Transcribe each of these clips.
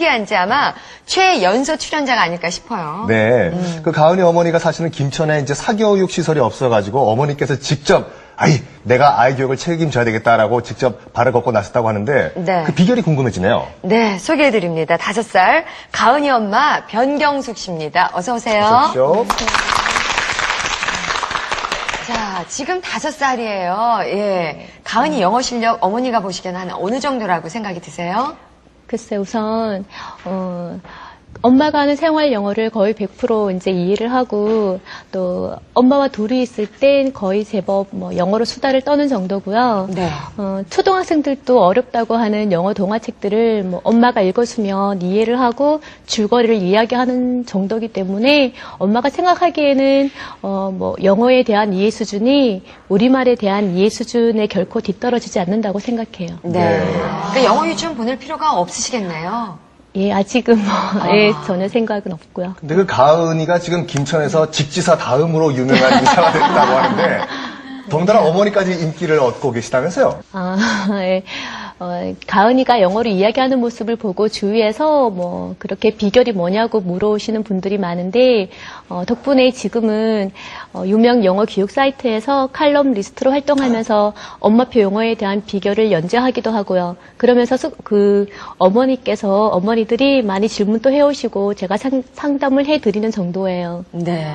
신기한지 아마 최연소 출연자가 아닐까 싶어요. 네. 그 가은이 어머니가 사실은 김천에 이제 사교육 시설이 없어가지고 어머니께서 직접 내가 아이 교육을 책임져야 되겠다라고 직접 발을 걷고 나섰다고 하는데 네. 그 비결이 궁금해지네요. 네, 소개해드립니다. 5살 가은이 엄마 변경숙 씨입니다. 어서 오세요. 어서 오십시오. 자, 지금 5살이에요. 예. 가은이 영어 실력 어머니가 보시기에는 한 어느 정도라고 생각이 드세요? 글쎄, 우선, 엄마가 하는 생활 영어를 거의 100% 이제 이해를 하고, 또, 엄마와 둘이 있을 땐 거의 제법 영어로 수다를 떠는 정도고요. 네. 초등학생들도 어렵다고 하는 영어 동화책들을 엄마가 읽어주면 이해를 하고 줄거리를 이야기하는 정도이기 때문에 엄마가 생각하기에는, 영어에 대한 이해 수준이 우리말에 대한 이해 수준에 결코 뒤떨어지지 않는다고 생각해요. 네. 그러니까 영어 유치원 보낼 필요가 없으시겠네요. 예, 아직은 예, 전혀 생각은 없고요. 근데 그 가은이가 지금 김천에서 직지사 다음으로 유명한 인사가 됐다고 하는데 더군다나 어머니까지 인기를 얻고 계시다면서요? 예. 가은이가 영어로 이야기하는 모습을 보고 주위에서 그렇게 비결이 뭐냐고 물어오시는 분들이 많은데, 덕분에 지금은, 유명 영어 교육 사이트에서 칼럼 리스트로 활동하면서 엄마표 영어에 대한 비결을 연재하기도 하고요. 그러면서 어머니들이 많이 질문도 해오시고 제가 상담을 해드리는 정도예요. 네.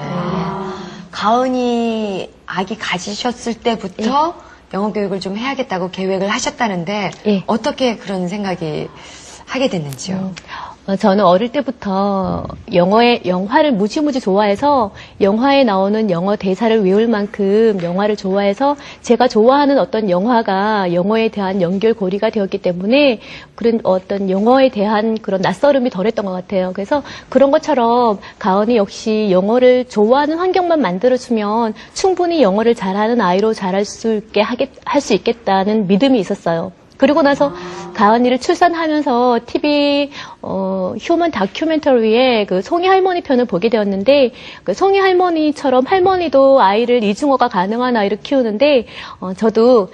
가은이 아기 가지셨을 때부터 영어 교육을 좀 해야겠다고 계획을 하셨다는데 예. 어떻게 그런 생각이 하게 됐는지요? 저는 어릴 때부터 영화를 무지무지 좋아해서 영화에 나오는 영어 대사를 외울 만큼 영화를 좋아해서 제가 좋아하는 어떤 영화가 영어에 대한 연결고리가 되었기 때문에 그런 어떤 영어에 대한 그런 낯설음이 덜했던 것 같아요. 그래서 그런 것처럼 가은이 역시 영어를 좋아하는 환경만 만들어주면 충분히 영어를 잘하는 아이로 자랄 수 있게 할 수 있겠다는 믿음이 있었어요. 그리고 나서 가은이를 출산하면서 TV 휴먼 다큐멘터리에 그 송이 할머니 편을 보게 되었는데 그 송이 할머니처럼 할머니도 아이를 이중어가 가능한 아이를 키우는데 저도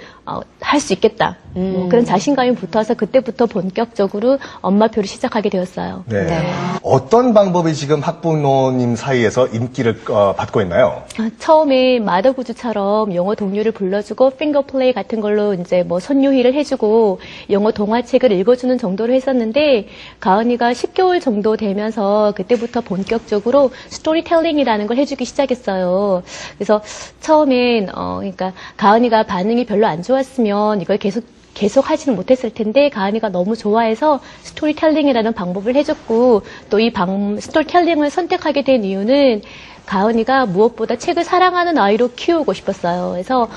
할 수 있겠다. 그런 자신감이 붙어서 그때부터 본격적으로 엄마표를 시작하게 되었어요. 네. 네. 어떤 방법이 지금 학부모님 사이에서 인기를 받고 있나요? 처음에 마더구즈처럼 영어 동요를 불러주고 핑거 플레이 같은 걸로 이제 선유희를 해주고 영어 동화책을 읽어주는 정도로 했었는데 가은이가 10개월 정도 되면서 그때부터 본격적으로 스토리텔링이라는 걸 해주기 시작했어요. 그래서 처음엔 그러니까 가은이가 반응이 별로 안 좋았으면 이걸 계속 하지는 못했을 텐데 가은이가 너무 좋아해서 스토리텔링이라는 방법을 해줬고 또 이 스토리텔링을 선택하게 된 이유는 가은이가 무엇보다 책을 사랑하는 아이로 키우고 싶었어요. 그래서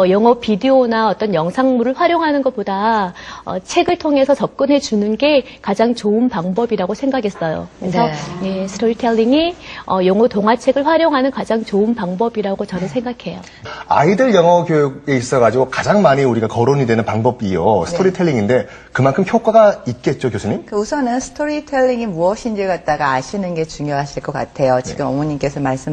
영어 비디오나 어떤 영상물을 활용하는 것보다 책을 통해서 접근해 주는 게 가장 좋은 방법이라고 생각했어요. 그래서 네. 스토리텔링이 영어 동화책을 활용하는 가장 좋은 방법이라고 저는 생각해요. 아이들 영어 교육에 있어가지고 가장 많이 우리가 거론이 되는 방법이요. 스토리텔링인데 그만큼 효과가 있겠죠, 교수님? 우선은 스토리텔링이 무엇인지 갖다가 아시는 게 중요하실 것 같아요. 지금 어머님께서 말씀하신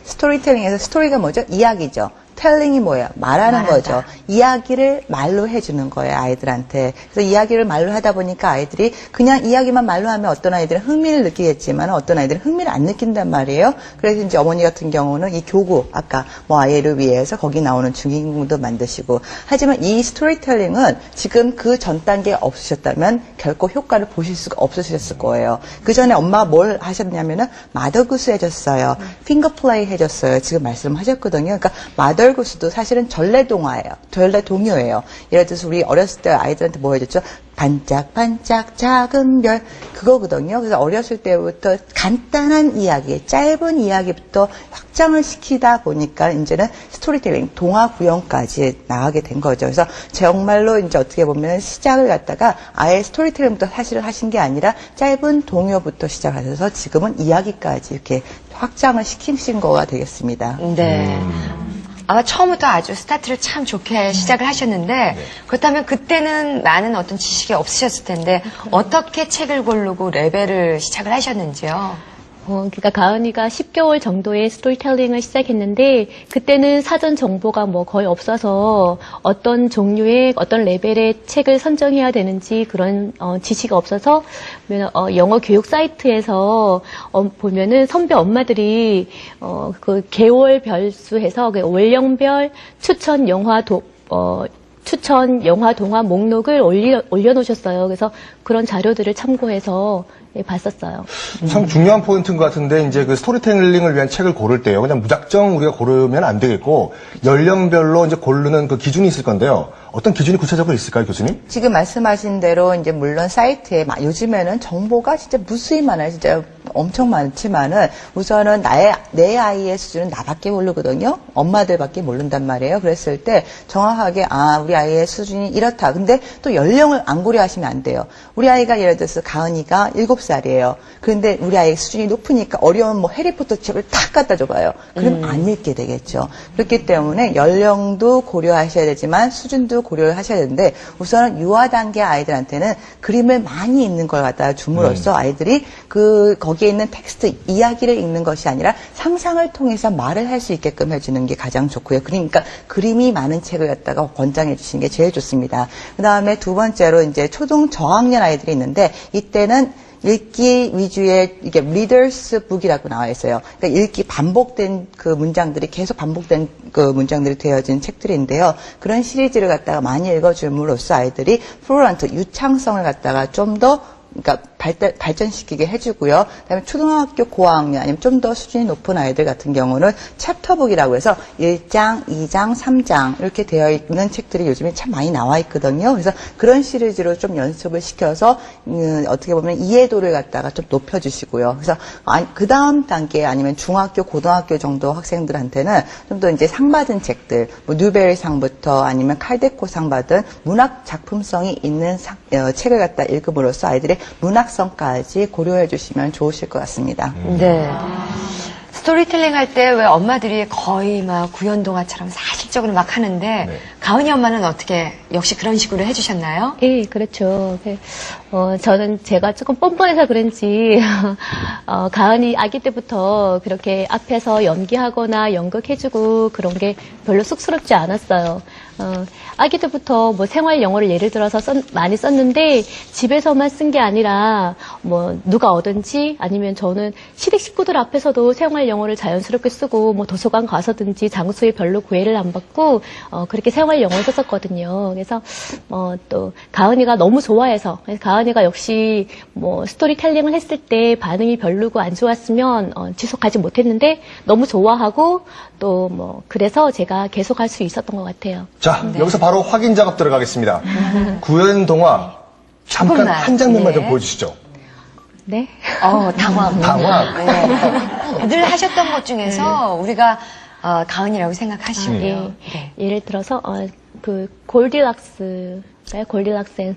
스토리텔링에서 스토리가 뭐죠? 이야기죠. 텔링이 뭐예요? 말하는 거죠. 이야기를 말로 해주는 거예요, 아이들한테. 그래서 이야기를 말로 하다 보니까 아이들이 그냥 이야기만 말로 하면 어떤 아이들은 흥미를 느끼겠지만 어떤 아이들은 흥미를 안 느낀단 말이에요. 그래서 이제 어머니 같은 경우는 이 교구, 아까 아이를 위해서 거기 나오는 중인공도 만드시고. 하지만 이 스토리텔링은 지금 그 전 단계에 없으셨다면 결코 효과를 보실 수가 없으셨을 거예요. 그 전에 엄마가 뭘 하셨냐면은 마더구스 해줬어요. 핑거플레이 해줬어요. 지금 말씀하셨거든요. 그러니까 마더구스도 사실은 전래동화예요. 전래동요예요. 예를 들어서 우리 어렸을 때 아이들한테 뭐 해줬죠? 반짝반짝 작은 별 그거거든요. 그래서 어렸을 때부터 간단한 이야기, 짧은 이야기부터 확장을 시키다 보니까 이제는 스토리텔링, 동화 구형까지 나가게 된 거죠. 그래서 정말로 이제 어떻게 보면 시작을 갖다가 아예 스토리텔링부터 사실을 하신 게 아니라 짧은 동요부터 시작하셔서 지금은 이야기까지 이렇게 확장을 시키신 거가 되겠습니다. 네. 아마 처음부터 아주 스타트를 참 좋게 시작을 하셨는데 그렇다면 그때는 많은 어떤 지식이 없으셨을 텐데 어떻게 책을 고르고 레벨을 시작을 하셨는지요? 그러니까 가은이가 10개월 정도의 스토리텔링을 시작했는데 그때는 사전 정보가 뭐 거의 없어서 어떤 종류의 어떤 레벨의 책을 선정해야 되는지 그런 지식이 없어서 영어 교육 사이트에서 보면은 선배 엄마들이 그 개월별 수해서 그 월령별 추천 추천 영화 동화 목록을 올려놓으셨어요. 그래서 그런 자료들을 참고해서 봤었어요. 참 중요한 포인트인 것 같은데 이제 그 스토리텔링을 위한 책을 고를 때요. 그냥 무작정 우리가 고르면 안 되겠고 연령별로 이제 고르는 그 기준이 있을 건데요. 어떤 기준이 구체적으로 있을까요, 교수님? 지금 말씀하신 대로 이제 물론 사이트에 요즘에는 정보가 진짜 무수히 많아요. 진짜 엄청 많지만은 우선은 내 아이의 수준은 나밖에 모르거든요. 엄마들밖에 모른단 말이에요. 그랬을 때 정확하게 우리 아이의 수준이 이렇다. 근데 또 연령을 안 고려하시면 안 돼요. 우리 아이가 예를 들어서 가은이가 7살이에요. 그런데 우리 아이의 수준이 높으니까 어려운 뭐 해리포터 책을 탁 갖다 줘봐요. 그럼 안 읽게 되겠죠. 그렇기 때문에 연령도 고려하셔야 되지만 수준도 고려를 하셔야 되는데 우선은 유아 단계 아이들한테는 그림을 많이 읽는 걸 갖다 줌으로써 아이들이 거기에 있는 텍스트 이야기를 읽는 것이 아니라 상상을 통해서 말을 할 수 있게끔 해주는 게 가장 좋고요. 그러니까 그림이 많은 책을 갖다가 권장해 주시는 게 제일 좋습니다. 그 다음에 두 번째로 이제 초등 저학년 아이들이 있는데 이때는 읽기 위주의 이게 리더스 북이라고 나와 있어요. 그러니까 읽기 반복된 그 문장들이 계속 반복된 그 문장들이 되어진 책들인데요. 그런 시리즈를 갖다가 많이 읽어줌으로써 아이들이 플로런트 유창성을 갖다가 좀 더 그러니까 발전시키게 해주고요. 그다음에 초등학교 고학년 아니면 좀 더 수준이 높은 아이들 같은 경우는 챕터북이라고 해서 1장, 2장, 3장 이렇게 되어 있는 책들이 요즘에 참 많이 나와 있거든요. 그래서 그런 시리즈로 좀 연습을 시켜서 어떻게 보면 이해도를 갖다가 좀 높여주시고요. 그래서 그 다음 단계 아니면 중학교, 고등학교 정도 학생들한테는 좀 더 이제 상 받은 책들, 뭐 뉴베리 상부터 아니면 칼데코 상 받은 문학 작품성이 있는 책을 갖다 읽음으로써 아이들의 문학성까지 고려해 주시면 좋으실 것 같습니다. 네. 스토리텔링 할 때 왜 엄마들이 거의 막 구연동화처럼 사실적으로 막 하는데 가은이 엄마는 어떻게 역시 그런 식으로 해주셨나요? 예, 그렇죠. 저는 제가 조금 뻔뻔해서 그런지 가은이 아기 때부터 그렇게 앞에서 연기하거나 연극해주고 그런 게 별로 쑥스럽지 않았어요. 아기 때부터 뭐 생활 영어를 예를 들어서 많이 썼는데 집에서만 쓴 게 아니라 뭐 누가 오든지 아니면 저는 시댁 식구들 앞에서도 생활 영어를 자연스럽게 쓰고 뭐 도서관 가서든지 장소에 별로 구애를 안 받고 그렇게 생활 영어를 썼었거든요. 그래서 또 가은이가 너무 좋아해서 가은이가 역시 뭐 스토리텔링을 했을 때 반응이 별로고 안 좋았으면 지속하지 못했는데 너무 좋아하고 또 뭐 그래서 제가 계속할 수 있었던 것 같아요. 자, 여기서 바로 확인 작업 들어가겠습니다. 구연동화 잠깐 조금만. 한 장면만 네. 좀 보여주시죠. 네. 당황. 당황. 네. 늘 하셨던 것 중에서 우리가 가은이라고 생각하시고요. 예. 예를 들어서 그 골디락스 앤